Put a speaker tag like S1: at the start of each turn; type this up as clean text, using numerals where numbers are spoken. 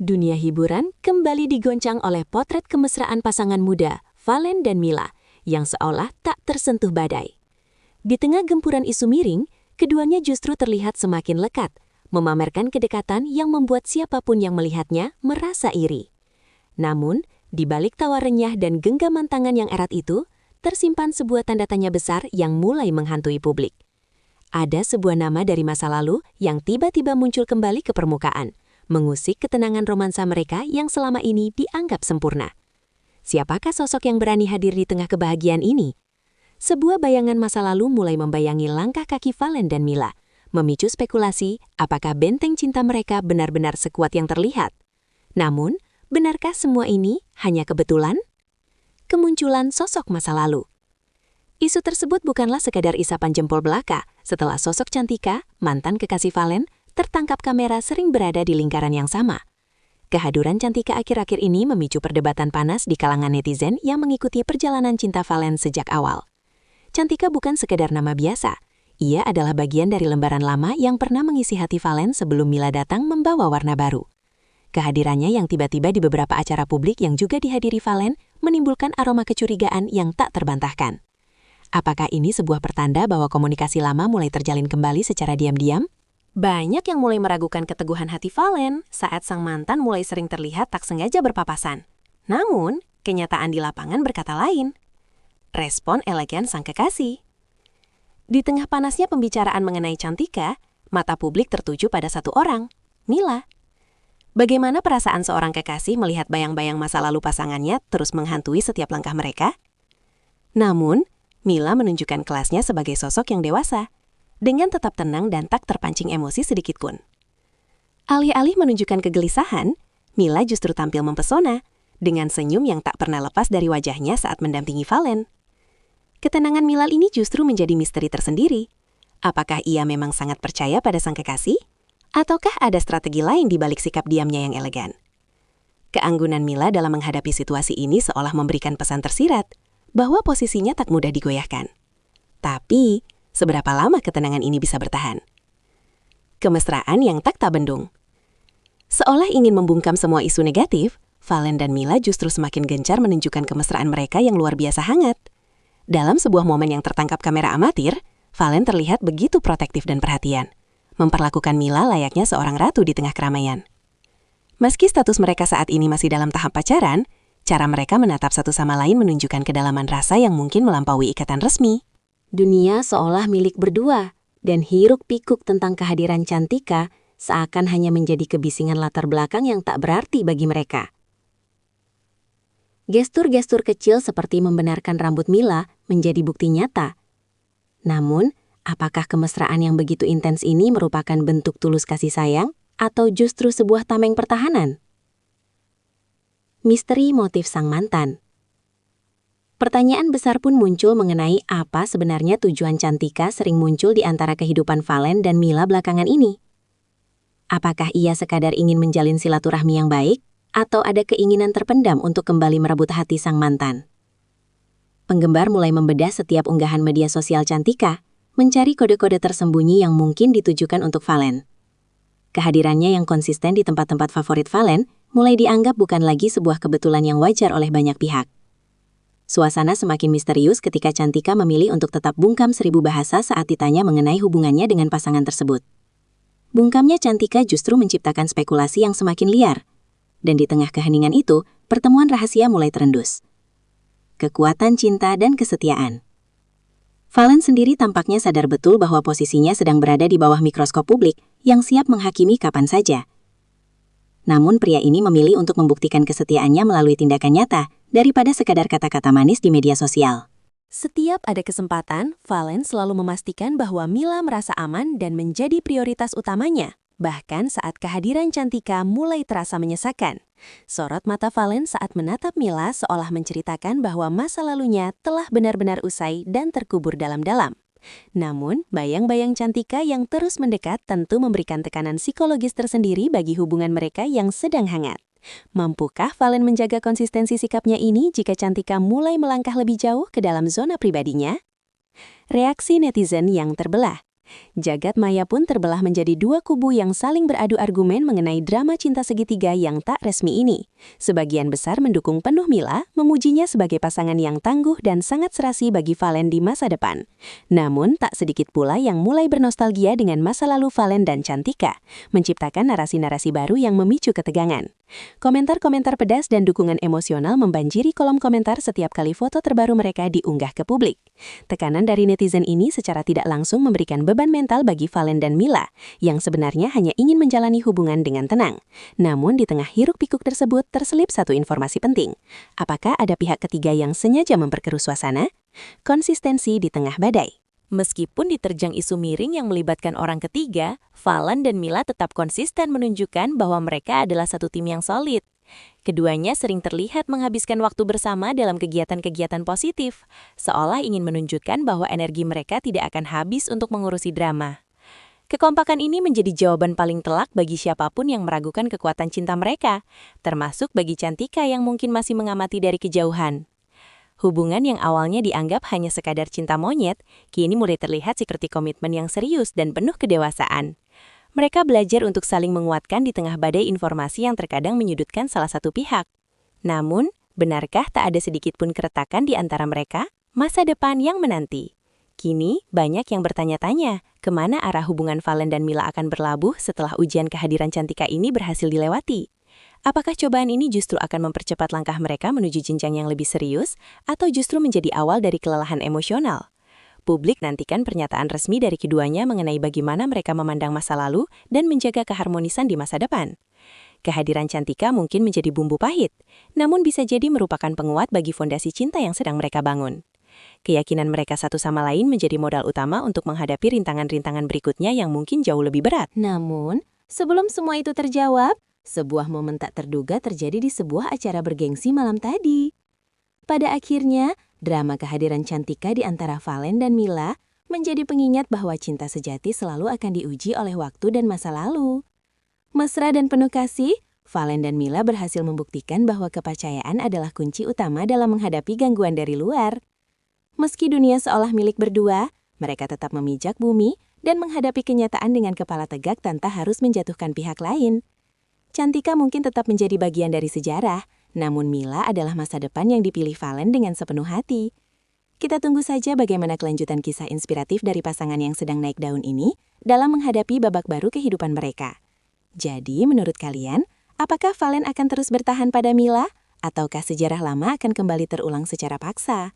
S1: Dunia hiburan kembali digoncang oleh potret kemesraan pasangan muda, Valen dan Mila, yang seolah tak tersentuh badai. Di tengah gempuran isu miring, keduanya justru terlihat semakin lekat, memamerkan kedekatan yang membuat siapapun yang melihatnya merasa iri. Namun, di balik tawa renyah dan genggaman tangan yang erat itu, tersimpan sebuah tanda tanya besar yang mulai menghantui publik. Ada sebuah nama dari masa lalu yang tiba-tiba muncul kembali ke permukaan, mengusik ketenangan romansa mereka yang selama ini dianggap sempurna. Siapakah sosok yang berani hadir di tengah kebahagiaan ini? Sebuah bayangan masa lalu mulai membayangi langkah kaki Valen dan Mila, memicu spekulasi apakah benteng cinta mereka benar-benar sekuat yang terlihat. Namun, benarkah semua ini hanya kebetulan? Kemunculan sosok masa lalu. Isu tersebut bukanlah sekadar isapan jempol belaka setelah sosok Cantika, mantan kekasih Valen, tertangkap kamera sering berada di lingkaran yang sama. Kehadiran Cantika akhir-akhir ini memicu perdebatan panas di kalangan netizen yang mengikuti perjalanan cinta Valen sejak awal. Cantika bukan sekedar nama biasa. Ia adalah bagian dari lembaran lama yang pernah mengisi hati Valen sebelum Mila datang membawa warna baru. Kehadirannya yang tiba-tiba di beberapa acara publik yang juga dihadiri Valen menimbulkan aroma kecurigaan yang tak terbantahkan. Apakah ini sebuah pertanda bahwa komunikasi lama mulai terjalin kembali secara diam-diam? Banyak yang mulai meragukan keteguhan hati Valen saat sang mantan mulai sering terlihat tak sengaja berpapasan. Namun, kenyataan di lapangan berkata lain. Respon elegan sang kekasih. Di tengah panasnya pembicaraan mengenai Cantika, mata publik tertuju pada satu orang, Mila. Bagaimana perasaan seorang kekasih melihat bayang-bayang masa lalu pasangannya terus menghantui setiap langkah mereka? Namun, Mila menunjukkan kelasnya sebagai sosok yang dewasa, dengan tetap tenang dan tak terpancing emosi sedikitpun. Alih-alih menunjukkan kegelisahan, Mila justru tampil mempesona, dengan senyum yang tak pernah lepas dari wajahnya saat mendampingi Valen. Ketenangan Mila ini justru menjadi misteri tersendiri. Apakah ia memang sangat percaya pada sang kekasih? Ataukah ada strategi lain di balik sikap diamnya yang elegan? Keanggunan Mila dalam menghadapi situasi ini seolah memberikan pesan tersirat, bahwa posisinya tak mudah digoyahkan. Tapi, seberapa lama ketenangan ini bisa bertahan? Kemesraan yang tak bendung. Seolah ingin membungkam semua isu negatif, Valen dan Mila justru semakin gencar menunjukkan kemesraan mereka yang luar biasa hangat. Dalam sebuah momen yang tertangkap kamera amatir, Valen terlihat begitu protektif dan perhatian, memperlakukan Mila layaknya seorang ratu di tengah keramaian. Meski status mereka saat ini masih dalam tahap pacaran, cara mereka menatap satu sama lain menunjukkan kedalaman rasa yang mungkin melampaui ikatan resmi. Dunia seolah milik berdua, dan hiruk-pikuk tentang kehadiran Cantika seakan hanya menjadi kebisingan latar belakang yang tak berarti bagi mereka. Gestur-gestur kecil seperti membenarkan rambut Mila menjadi bukti nyata. Namun, apakah kemesraan yang begitu intens ini merupakan bentuk tulus kasih sayang atau justru sebuah tameng pertahanan? Misteri motif sang mantan. Pertanyaan besar pun muncul mengenai apa sebenarnya tujuan Cantika sering muncul di antara kehidupan Valen dan Mila belakangan ini. Apakah ia sekadar ingin menjalin silaturahmi yang baik, atau ada keinginan terpendam untuk kembali merebut hati sang mantan? Penggemar mulai membedah setiap unggahan media sosial Cantika, mencari kode-kode tersembunyi yang mungkin ditujukan untuk Valen. Kehadirannya yang konsisten di tempat-tempat favorit Valen mulai dianggap bukan lagi sebuah kebetulan yang wajar oleh banyak pihak. Suasana semakin misterius ketika Cantika memilih untuk tetap bungkam 1000 bahasa saat ditanya mengenai hubungannya dengan pasangan tersebut. Bungkamnya Cantika justru menciptakan spekulasi yang semakin liar. Dan di tengah keheningan itu, pertemuan rahasia mulai terendus. Kekuatan cinta dan kesetiaan. Valen sendiri tampaknya sadar betul bahwa posisinya sedang berada di bawah mikroskop publik yang siap menghakimi kapan saja. Namun pria ini memilih untuk membuktikan kesetiaannya melalui tindakan nyata daripada sekadar kata-kata manis di media sosial. Setiap ada kesempatan, Valen selalu memastikan bahwa Mila merasa aman dan menjadi prioritas utamanya. Bahkan saat kehadiran Cantika mulai terasa menyesakan. Sorot mata Valen saat menatap Mila seolah menceritakan bahwa masa lalunya telah benar-benar usai dan terkubur dalam-dalam. Namun, bayang-bayang Cantika yang terus mendekat tentu memberikan tekanan psikologis tersendiri bagi hubungan mereka yang sedang hangat. Mampukah Valen menjaga konsistensi sikapnya ini jika Cantika mulai melangkah lebih jauh ke dalam zona pribadinya? Reaksi netizen yang terbelah. Jagat maya pun terbelah menjadi dua kubu yang saling beradu argumen mengenai drama cinta segitiga yang tak resmi ini. Sebagian besar mendukung penuh Mila, memujinya sebagai pasangan yang tangguh dan sangat serasi bagi Valen di masa depan. Namun, tak sedikit pula yang mulai bernostalgia dengan masa lalu Valen dan Cantika, menciptakan narasi-narasi baru yang memicu ketegangan. Komentar-komentar pedas dan dukungan emosional membanjiri kolom komentar setiap kali foto terbaru mereka diunggah ke publik. Tekanan dari netizen ini secara tidak langsung memberikan beban mental bagi Valen dan Mila, yang sebenarnya hanya ingin menjalani hubungan dengan tenang. Namun di tengah hiruk-pikuk tersebut terselip satu informasi penting. Apakah ada pihak ketiga yang sengaja memperkeruh suasana? Konsistensi di tengah badai. Meskipun diterjang isu miring yang melibatkan orang ketiga, Valen dan Mila tetap konsisten menunjukkan bahwa mereka adalah satu tim yang solid. Keduanya sering terlihat menghabiskan waktu bersama dalam kegiatan-kegiatan positif, seolah ingin menunjukkan bahwa energi mereka tidak akan habis untuk mengurusi drama. Kekompakan ini menjadi jawaban paling telak bagi siapapun yang meragukan kekuatan cinta mereka, termasuk bagi Cantika yang mungkin masih mengamati dari kejauhan. Hubungan yang awalnya dianggap hanya sekadar cinta monyet, kini mulai terlihat seperti komitmen yang serius dan penuh kedewasaan. Mereka belajar untuk saling menguatkan di tengah badai informasi yang terkadang menyudutkan salah satu pihak. Namun, benarkah tak ada sedikit pun keretakan di antara mereka? Masa depan yang menanti. Kini, banyak yang bertanya-tanya, kemana arah hubungan Valen dan Mila akan berlabuh setelah ujian kehadiran Cantika ini berhasil dilewati? Apakah cobaan ini justru akan mempercepat langkah mereka menuju jenjang yang lebih serius, atau justru menjadi awal dari kelelahan emosional? Publik nantikan pernyataan resmi dari keduanya mengenai bagaimana mereka memandang masa lalu dan menjaga keharmonisan di masa depan. Kehadiran Cantika mungkin menjadi bumbu pahit, namun bisa jadi merupakan penguat bagi fondasi cinta yang sedang mereka bangun. Keyakinan mereka satu sama lain menjadi modal utama untuk menghadapi rintangan-rintangan berikutnya yang mungkin jauh lebih berat. Namun, sebelum semua itu terjawab, sebuah momen tak terduga terjadi di sebuah acara bergengsi malam tadi. Pada akhirnya, drama kehadiran Cantika di antara Valen dan Mila menjadi pengingat bahwa cinta sejati selalu akan diuji oleh waktu dan masa lalu. Mesra dan penuh kasih, Valen dan Mila berhasil membuktikan bahwa kepercayaan adalah kunci utama dalam menghadapi gangguan dari luar. Meski dunia seolah milik berdua, mereka tetap memijak bumi dan menghadapi kenyataan dengan kepala tegak tanpa harus menjatuhkan pihak lain. Cantika mungkin tetap menjadi bagian dari sejarah, namun Mila adalah masa depan yang dipilih Valen dengan sepenuh hati. Kita tunggu saja bagaimana kelanjutan kisah inspiratif dari pasangan yang sedang naik daun ini dalam menghadapi babak baru kehidupan mereka. Jadi, menurut kalian, apakah Valen akan terus bertahan pada Mila, ataukah sejarah lama akan kembali terulang secara paksa?